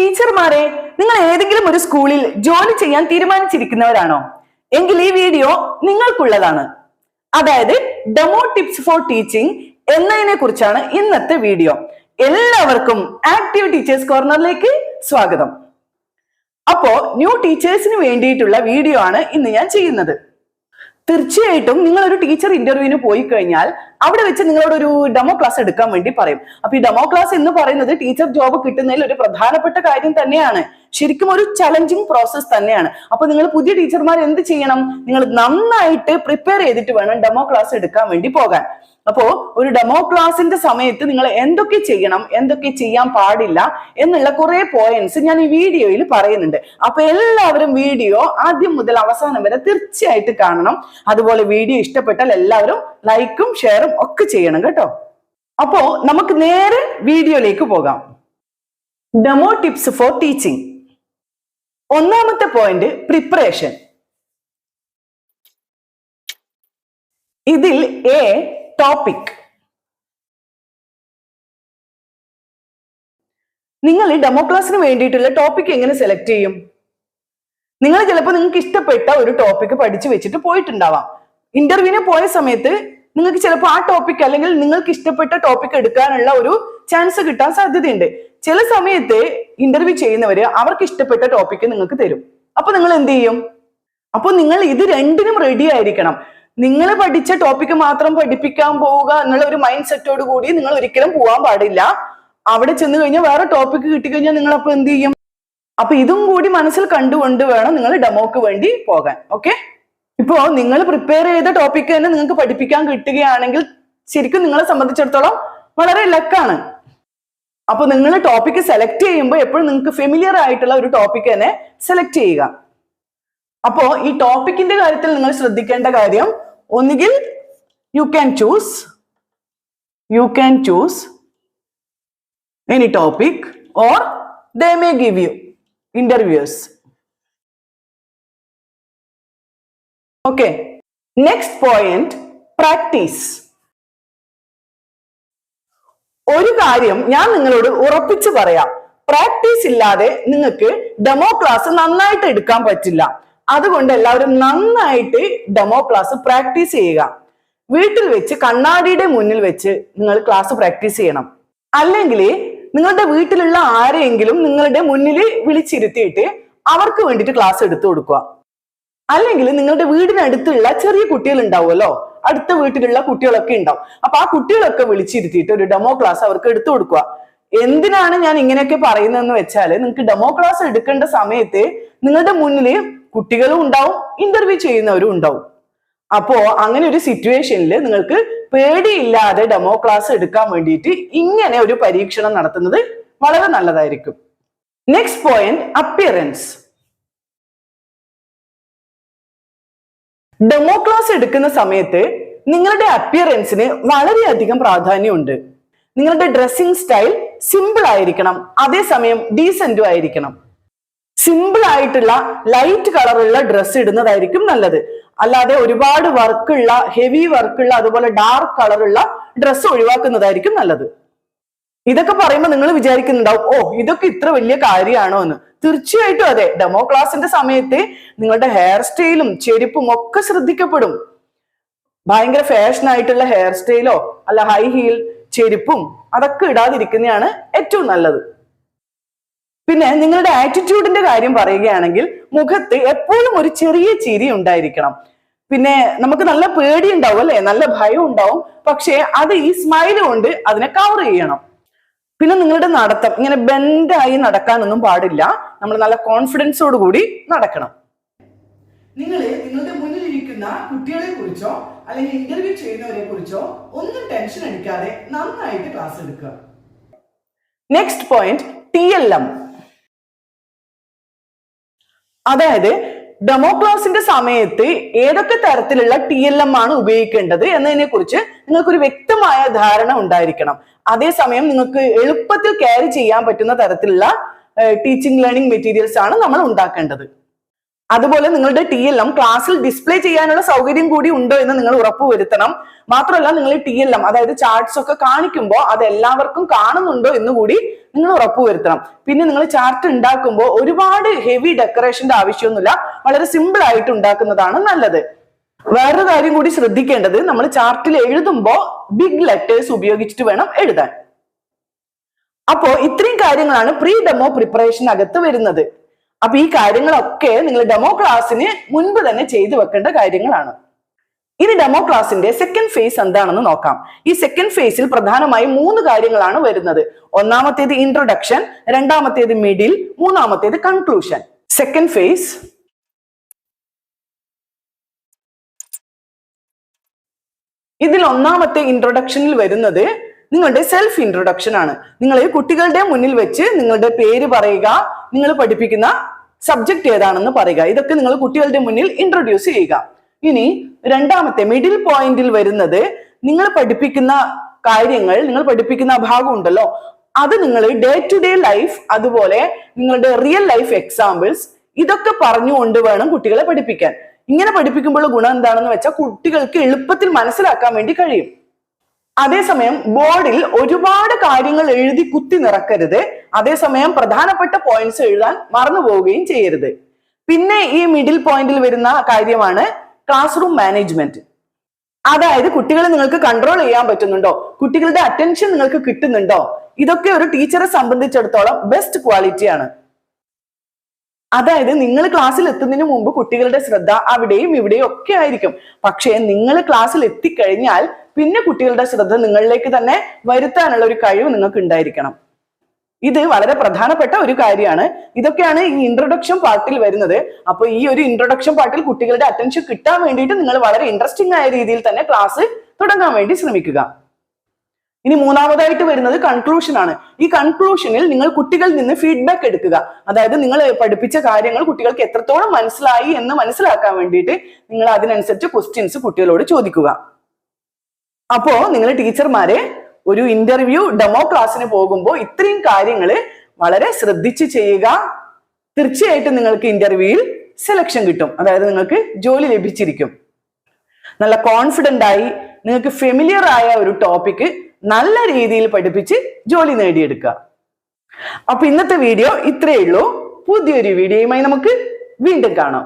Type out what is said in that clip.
ടീച്ചർമാരെ, നിങ്ങൾ ഏതെങ്കിലും ഒരു സ്കൂളിൽ ജോലി ചെയ്യാൻ തീരുമാനിച്ചിരിക്കുന്നവരാണോ? എങ്കിൽ ഈ വീഡിയോ നിങ്ങൾക്കുള്ളതാണ്. അതായത് ഡെമോ ടിപ്സ് ഫോർ ടീച്ചിങ് എന്നതിനെ കുറിച്ചാണ് ഇന്നത്തെ വീഡിയോ. എല്ലാവർക്കും ആക്റ്റീവ് ടീച്ചേഴ്സ് കോർണറിലേക്ക് സ്വാഗതം. അപ്പോ ന്യൂ ടീച്ചേഴ്സിന് വേണ്ടിയിട്ടുള്ള വീഡിയോ ആണ് ഇന്ന് ഞാൻ ചെയ്യുന്നത്. തീർച്ചയായിട്ടും നിങ്ങൾ ഒരു ടീച്ചർ ഇന്റർവ്യൂവിന് പോയി കഴിഞ്ഞാൽ അവിടെ വെച്ച് നിങ്ങളോട് ഒരു ഡെമോ ക്ലാസ് എടുക്കാൻ വേണ്ടി പറയും. അപ്പൊ ഈ ഡെമോ ക്ലാസ് എന്ന് പറയുന്നത് ടീച്ചർ ജോബ് കിട്ടുന്നതിൽ ഒരു പ്രധാനപ്പെട്ട കാര്യം തന്നെയാണ്. ശരിക്കും ഒരു ചലഞ്ചിങ് പ്രോസസ് തന്നെയാണ്. അപ്പൊ നിങ്ങൾ പുതിയ ടീച്ചർമാർ എന്ത് ചെയ്യണം? നിങ്ങൾ നന്നായിട്ട് പ്രിപ്പയർ ചെയ്തിട്ട് വേണം ഡെമോ ക്ലാസ് എടുക്കാൻ വേണ്ടി പോകാൻ. അപ്പോ ഒരു ഡെമോ ക്ലാസിന്റെ സമയത്ത് നിങ്ങൾ എന്തൊക്കെ ചെയ്യണം, എന്തൊക്കെ ചെയ്യാൻ പാടില്ല എന്നുള്ള കുറെ പോയിന്റ്സ് ഞാൻ ഈ വീഡിയോയിൽ പറയുന്നുണ്ട്. അപ്പൊ എല്ലാവരും വീഡിയോ ആദ്യം മുതൽ അവസാനം വരെ തീർച്ചയായിട്ടും കാണണം. അതുപോലെ വീഡിയോ ഇഷ്ടപ്പെട്ടാൽ എല്ലാവരും ലൈക്കും ഷെയറും ഒക്കെ ചെയ്യണം കേട്ടോ. അപ്പോ നമുക്ക് നേരെ വീഡിയോയിലേക്ക് പോകാം. Demo tips four teaching. ഒന്നാമത്തെ പോയിന്റ് പ്രിപ്പറേഷൻ. ഇതിൽ ടോപ്പിക്. നിങ്ങൾ ഡെമോ ക്ലാസ്സിന് വേണ്ടിയിട്ടുള്ള ടോപ്പിക് എങ്ങനെ സെലക്ട് ചെയ്യും? നിങ്ങൾ ചിലപ്പോൾ നിങ്ങൾക്ക് ഇഷ്ടപ്പെട്ട ഒരു ടോപ്പിക് പഠിച്ചു വെച്ചിട്ട് പോയിട്ടുണ്ടാവാം. ഇന്റർവ്യൂവിന് പോയ സമയത്ത് നിങ്ങൾക്ക് ചിലപ്പോൾ ആ ടോപ്പിക് അല്ലെങ്കിൽ നിങ്ങൾക്ക് ഇഷ്ടപ്പെട്ട ടോപ്പിക് എടുക്കാനുള്ള ഒരു ചാൻസ് കിട്ടാൻ സാധ്യതയുണ്ട്. ചില സമയത്ത് ഇന്റർവ്യൂ ചെയ്യുന്നവര് അവർക്ക് ഇഷ്ടപ്പെട്ട ടോപ്പിക് നിങ്ങൾക്ക് തരും. അപ്പൊ നിങ്ങൾ എന്ത് ചെയ്യും? അപ്പൊ നിങ്ങൾ ഇത് രണ്ടിനും റെഡി ആയിരിക്കണം. നിങ്ങൾ പഠിച്ച ടോപ്പിക്ക് മാത്രം പഠിപ്പിക്കാൻ പോവുക എന്നുള്ള ഒരു മൈൻഡ് സെറ്റോട് കൂടി നിങ്ങൾ ഒരിക്കലും പോകാൻ പാടില്ല. അവിടെ ചെന്ന് കഴിഞ്ഞാൽ വേറെ ടോപ്പിക്ക് കിട്ടിക്കഴിഞ്ഞാൽ നിങ്ങൾ അപ്പൊ എന്ത് ചെയ്യും? അപ്പൊ ഇതും കൂടി മനസ്സിൽ കണ്ടുകൊണ്ട് വേണം നിങ്ങൾ ഡെമോക്ക് വേണ്ടി പോകാൻ. ഓക്കെ, ഇപ്പോ നിങ്ങൾ പ്രിപ്പയർ ചെയ്ത ടോപ്പിക്ക് തന്നെ നിങ്ങൾക്ക് പഠിപ്പിക്കാൻ കിട്ടുകയാണെങ്കിൽ ശരിക്കും നിങ്ങളെ സംബന്ധിച്ചിടത്തോളം വളരെ ലക്കാണ്. അപ്പൊ നിങ്ങൾ ടോപ്പിക്ക് സെലക്ട് ചെയ്യുമ്പോൾ എപ്പോഴും നിങ്ങൾക്ക് ഫെമിലിയർ ആയിട്ടുള്ള ഒരു ടോപ്പിക്ക് തന്നെ സെലക്ട് ചെയ്യുക. അപ്പോ ഈ ടോപ്പിക്കിന്റെ കാര്യത്തിൽ നിങ്ങൾ ശ്രദ്ധിക്കേണ്ട കാര്യം, ഒന്നുകിൽ you can choose any topic or they may give you interviews. Okay, next point practice. ഒരു കാര്യം ഞാൻ നിങ്ങളോട് ഉറപ്പിച്ചു പറയാം, പ്രാക്ടീസ് ഇല്ലാതെ നിങ്ങൾക്ക് ഡെമോ ക്ലാസ് നന്നായിട്ട് എടുക്കാൻ പറ്റില്ല. അതുകൊണ്ട് എല്ലാവരും നന്നായിട്ട് ഡെമോ ക്ലാസ് പ്രാക്ടീസ് ചെയ്യുക. വീട്ടിൽ വെച്ച് കണ്ണാടിയുടെ മുന്നിൽ വെച്ച് നിങ്ങൾ ക്ലാസ് പ്രാക്ടീസ് ചെയ്യണം. അല്ലെങ്കിൽ നിങ്ങളുടെ വീട്ടിലുള്ള ആരെയെങ്കിലും നിങ്ങളുടെ മുന്നിൽ വിളിച്ചിരുത്തിയിട്ട് അവർക്ക് വേണ്ടിയിട്ട് ക്ലാസ് എടുത്തു കൊടുക്കുക. അല്ലെങ്കിൽ നിങ്ങളുടെ വീടിനടുത്തുള്ള ചെറിയ കുട്ടികൾ ഉണ്ടാവുമല്ലോ, അടുത്ത വീട്ടിലുള്ള കുട്ടികളൊക്കെ ഉണ്ടാവും. അപ്പൊ ആ കുട്ടികളൊക്കെ വിളിച്ചിരുത്തിയിട്ട് ഒരു ഡെമോ ക്ലാസ് അവർക്ക് എടുത്തു കൊടുക്കുക. എന്തിനാണ് ഞാൻ ഇങ്ങനെയൊക്കെ പറയുന്നതെന്ന് വെച്ചാല്, നിങ്ങൾക്ക് ഡെമോ ക്ലാസ് എടുക്കേണ്ട സമയത്ത് നിങ്ങളുടെ മുന്നില് കുട്ടികളും ഉണ്ടാവും, ഇന്റർവ്യൂ ചെയ്യുന്നവരും ഉണ്ടാവും. അപ്പോ അങ്ങനെ ഒരു സിറ്റുവേഷനിൽ നിങ്ങൾക്ക് പേടിയില്ലാതെ ഡെമോ ക്ലാസ് എടുക്കാൻ വേണ്ടിയിട്ട് ഇങ്ങനെ ഒരു പരീക്ഷണം നടത്തുന്നത് വളരെ നല്ലതായിരിക്കും. Next point appearance. Demo class എടുക്കുന്ന സമയത്ത് നിങ്ങളുടെ അപ്പിയറൻസിന് വളരെയധികം പ്രാധാന്യമുണ്ട്. നിങ്ങളുടെ ഡ്രസ്സിംഗ് സ്റ്റൈൽ സിമ്പിൾ ആയിരിക്കണം, അതേസമയം ഡീസന്റും ആയിരിക്കണം. സിമ്പിൾ ആയിട്ടുള്ള ലൈറ്റ് കളറുള്ള ഡ്രസ്സ് ഇടുന്നതായിരിക്കും നല്ലത്. അല്ലാതെ ഒരുപാട് വർക്കുള്ള, ഹെവി വർക്കുള്ള, അതുപോലെ ഡാർക്ക് കളറുള്ള ഡ്രസ്സ് ഒഴിവാക്കുന്നതായിരിക്കും നല്ലത്. ഇതൊക്കെ പറയുമ്പോൾ നിങ്ങൾ വിചാരിക്കുന്നുണ്ടാവും, ഓ ഇതൊക്കെ ഇത്ര വലിയ കാര്യമാണോ എന്ന്. തീർച്ചയായിട്ടും അതെ. ഡെമോ ക്ലാസിന്റെ സമയത്ത് നിങ്ങളുടെ ഹെയർ സ്റ്റൈലും ചെരുപ്പും ഒക്കെ ശ്രദ്ധിക്കപ്പെടും. ഭയങ്കര ഫാഷൻ ആയിട്ടുള്ള ഹെയർ സ്റ്റൈലോ അല്ല ഹൈ ഹീൽ ചെരുപ്പും അതൊക്കെ ഇടാതിരിക്കുന്നതാണ് ഏറ്റവും നല്ലത്. പിന്നെ നിങ്ങളുടെ ആറ്റിറ്റ്യൂഡിന്റെ കാര്യം പറയുകയാണെങ്കിൽ മുഖത്ത് എപ്പോഴും ഒരു ചെറിയ ചിരി ഉണ്ടായിരിക്കണം. പിന്നെ നമുക്ക് നല്ല പേടി ഉണ്ടാവും അല്ലെ, നല്ല ഭയം ഉണ്ടാവും. പക്ഷെ അത് ഈ സ്മൈൽ കൊണ്ട് അതിനെ കവർ ചെയ്യണം. പിന്നെ നിങ്ങളുടെ നടത്തം ഇങ്ങനെ ബെൻഡായി നടക്കാനൊന്നും പാടില്ല. നമ്മൾ നല്ല കോൺഫിഡൻസോട് കൂടി നടക്കണം. നിങ്ങൾ നിങ്ങളുടെ മുന്നിലിരിക്കുന്ന കുട്ടികളെ കുറിച്ചോ അല്ലെങ്കിൽ ഇന്റർവ്യൂ ചെയ്യുന്നവരെ കുറിച്ചോ ഒന്നും ടെൻഷൻ അടിക്കാതെ നന്നായിട്ട് ക്ലാസ് എടുക്കുക. Next point TLM. അതായത് ഡെമോ ക്ലാസിന്റെ സമയത്ത് ഏതൊക്കെ തരത്തിലുള്ള TLM ആണ് ഉപയോഗിക്കേണ്ടത് എന്നതിനെ കുറിച്ച് നിങ്ങൾക്കൊരു വ്യക്തമായ ധാരണ ഉണ്ടായിരിക്കണം. അതേസമയം നിങ്ങൾക്ക് എളുപ്പത്തിൽ ക്യാരി ചെയ്യാൻ പറ്റുന്ന തരത്തിലുള്ള ടീച്ചിങ് ലേണിംഗ് മെറ്റീരിയൽസ് ആണ് നമ്മൾ ഉണ്ടാക്കേണ്ടത്. അതുപോലെ നിങ്ങളുടെ TLM ക്ലാസ്സിൽ ഡിസ്പ്ലേ ചെയ്യാനുള്ള സൗകര്യം കൂടി ഉണ്ടോ എന്ന് നിങ്ങൾ ഉറപ്പുവരുത്തണം. മാത്രമല്ല നിങ്ങൾ TLM അതായത് ചാർട്ട്സ് ഒക്കെ കാണിക്കുമ്പോൾ അത് എല്ലാവർക്കും കാണുന്നുണ്ടോ എന്ന് കൂടി നിങ്ങൾ ഉറപ്പുവരുത്തണം. പിന്നെ നിങ്ങൾ ചാർട്ട് ഉണ്ടാക്കുമ്പോൾ ഒരുപാട് ഹെവി ഡെക്കറേഷന്റെ ആവശ്യമൊന്നുമില്ല, വളരെ സിമ്പിൾ ആയിട്ട് ഉണ്ടാക്കുന്നതാണ് നല്ലത്. വേറൊരു കാര്യം കൂടി ശ്രദ്ധിക്കേണ്ടത്, നമ്മൾ ചാർട്ടിൽ എഴുതുമ്പോൾ ബിഗ് ലെറ്റേഴ്സ് ഉപയോഗിച്ചിട്ട് വേണം എഴുതാൻ. അപ്പോ ഇത്രയും കാര്യങ്ങളാണ് പ്രീ ഡെമോ പ്രിപ്പറേഷനകത്ത് വരുന്നത്. അപ്പൊ ഈ കാര്യങ്ങളൊക്കെ നിങ്ങൾ ഡെമോ ക്ലാസ്സിന് മുൻപ് തന്നെ ചെയ്തു വെക്കേണ്ട കാര്യങ്ങളാണ്. ഇനി ഡെമോ ക്ലാസ്സിന്റെ സെക്കൻഡ് ഫേസ് എന്താണെന്ന് നോക്കാം. ഈ സെക്കൻഡ് ഫേസിൽ പ്രധാനമായും 3 കാര്യങ്ങളാണ് വരുന്നത്. ഒന്നാമത്തേത് ഇൻട്രൊഡക്ഷൻ, രണ്ടാമത്തേത് മിഡിൽ, മൂന്നാമത്തേത് കൺക്ലൂഷൻ. സെക്കൻഡ് ഫേസ് ഇതിൽ ഒന്നാമത്തെ ഇൻട്രൊഡക്ഷനിൽ വരുന്നത് നിങ്ങളുടെ സെൽഫ് ഇൻട്രൊഡക്ഷൻ ആണ്. നിങ്ങൾ കുട്ടികളുടെ മുന്നിൽ വെച്ച് നിങ്ങളുടെ പേര് പറയുക, നിങ്ങൾ പഠിപ്പിക്കുന്ന സബ്ജക്ട് ഏതാണെന്ന് പറയുക. ഇതൊക്കെ നിങ്ങൾ കുട്ടികളുടെ മുന്നിൽ ഇൻട്രൊഡ്യൂസ് ചെയ്യുക. ഇനി രണ്ടാമത്തെ മിഡിൽ പോയിന്റിൽ വരുന്നത് നിങ്ങൾ പഠിപ്പിക്കുന്ന കാര്യങ്ങൾ, നിങ്ങൾ പഠിപ്പിക്കുന്ന ഭാഗം ഉണ്ടല്ലോ, അത് നിങ്ങൾ ഡേ ടു ഡേ ലൈഫ്, അതുപോലെ നിങ്ങളുടെ റിയൽ ലൈഫ് എക്സാമ്പിൾസ്, ഇതൊക്കെ പറഞ്ഞുകൊണ്ട് വേണം കുട്ടികളെ പഠിപ്പിക്കാൻ. ഇങ്ങനെ പഠിപ്പിക്കുമ്പോൾ ഗുണം എന്താണെന്ന് വെച്ചാൽ കുട്ടികൾക്ക് എളുപ്പത്തിൽ മനസ്സിലാക്കാൻ വേണ്ടി കഴിയും. അതേസമയം ബോർഡിൽ ഒരുപാട് കാര്യങ്ങൾ എഴുതി കുത്തി നിറക്കരുത്. അതേസമയം പ്രധാനപ്പെട്ട പോയിന്റ്സ് എഴുതാൻ മറന്നു പോവുകയും ചെയ്യരുത്. പിന്നെ ഈ മിഡിൽ പോയിന്റിൽ വരുന്ന കാര്യമാണ് ക്ലാസ് റൂം മാനേജ്മെന്റ്. അതായത് കുട്ടികളെ നിങ്ങൾക്ക് കൺട്രോൾ ചെയ്യാൻ പറ്റുന്നുണ്ടോ, കുട്ടികളുടെ അറ്റൻഷൻ നിങ്ങൾക്ക് കിട്ടുന്നുണ്ടോ, ഇതൊക്കെ ഒരു ടീച്ചറെ സംബന്ധിച്ചിടത്തോളം ബെസ്റ്റ് ക്വാളിറ്റിയാണ്. അതായത് നിങ്ങൾ ക്ലാസ്സിൽ എത്തുന്നതിന് മുമ്പ് കുട്ടികളുടെ ശ്രദ്ധ അവിടെയും ഇവിടെയും ഒക്കെ ആയിരിക്കും. പക്ഷേ നിങ്ങൾ ക്ലാസ്സിൽ എത്തിക്കഴിഞ്ഞാൽ പിന്നെ കുട്ടികളുടെ ശ്രദ്ധ നിങ്ങളിലേക്ക് തന്നെ വരുത്താനുള്ള ഒരു കഴിവ് നിങ്ങൾക്ക് ഉണ്ടായിരിക്കണം. ഇത് വളരെ പ്രധാനപ്പെട്ട ഒരു കാര്യമാണ്. ഇതൊക്കെയാണ് ഈ ഇൻട്രൊഡക്ഷൻ പാർട്ടിൽ വരുന്നത്. അപ്പൊ ഈ ഒരു ഇൻട്രൊഡക്ഷൻ പാർട്ടിൽ കുട്ടികളുടെ അറ്റൻഷൻ കിട്ടാൻ വേണ്ടിയിട്ട് നിങ്ങൾ വളരെ ഇൻട്രസ്റ്റിംഗ് ആയ രീതിയിൽ തന്നെ ക്ലാസ് തുടങ്ങാൻ വേണ്ടി ശ്രമിക്കുക. ഇനി മൂന്നാമതായിട്ട് വരുന്നത് കൺക്ലൂഷൻ ആണ്. ഈ കൺക്ലൂഷനിൽ നിങ്ങൾ കുട്ടികളിൽ നിന്ന് ഫീഡ്ബാക്ക് എടുക്കുക. അതായത് നിങ്ങൾ പഠിപ്പിച്ച കാര്യങ്ങൾ കുട്ടികൾക്ക് എത്രത്തോളം മനസ്സിലായി എന്ന് മനസ്സിലാക്കാൻ വേണ്ടിയിട്ട് നിങ്ങൾ അതിനനുസരിച്ച് ക്വസ്റ്റ്യൻസ് കുട്ടികളോട് ചോദിക്കുക. അപ്പോ നിങ്ങൾ ടീച്ചർമാരെ ഒരു ഇന്റർവ്യൂ ഡെമോ ക്ലാസ്സിന് പോകുമ്പോൾ ഇത്രയും കാര്യങ്ങൾ വളരെ ശ്രദ്ധിച്ച് ചെയ്യുക. തീർച്ചയായിട്ടും നിങ്ങൾക്ക് ഇന്റർവ്യൂവിൽ സെലക്ഷൻ കിട്ടും, അതായത് നിങ്ങൾക്ക് ജോലി ലഭിച്ചിരിക്കും. നല്ല കോൺഫിഡന്റ് ആയി നിങ്ങൾക്ക് ഫെമിലിയർ ആയ ഒരു ടോപ്പിക് നല്ല രീതിയിൽ പഠിപ്പിച്ച് ജോലി നേടിയെടുക്കുക. അപ്പൊ ഇന്നത്തെ വീഡിയോ ഇത്രയേ ഉള്ളൂ. പുതിയൊരു വീഡിയോയുമായി നമുക്ക് വീണ്ടും കാണാം.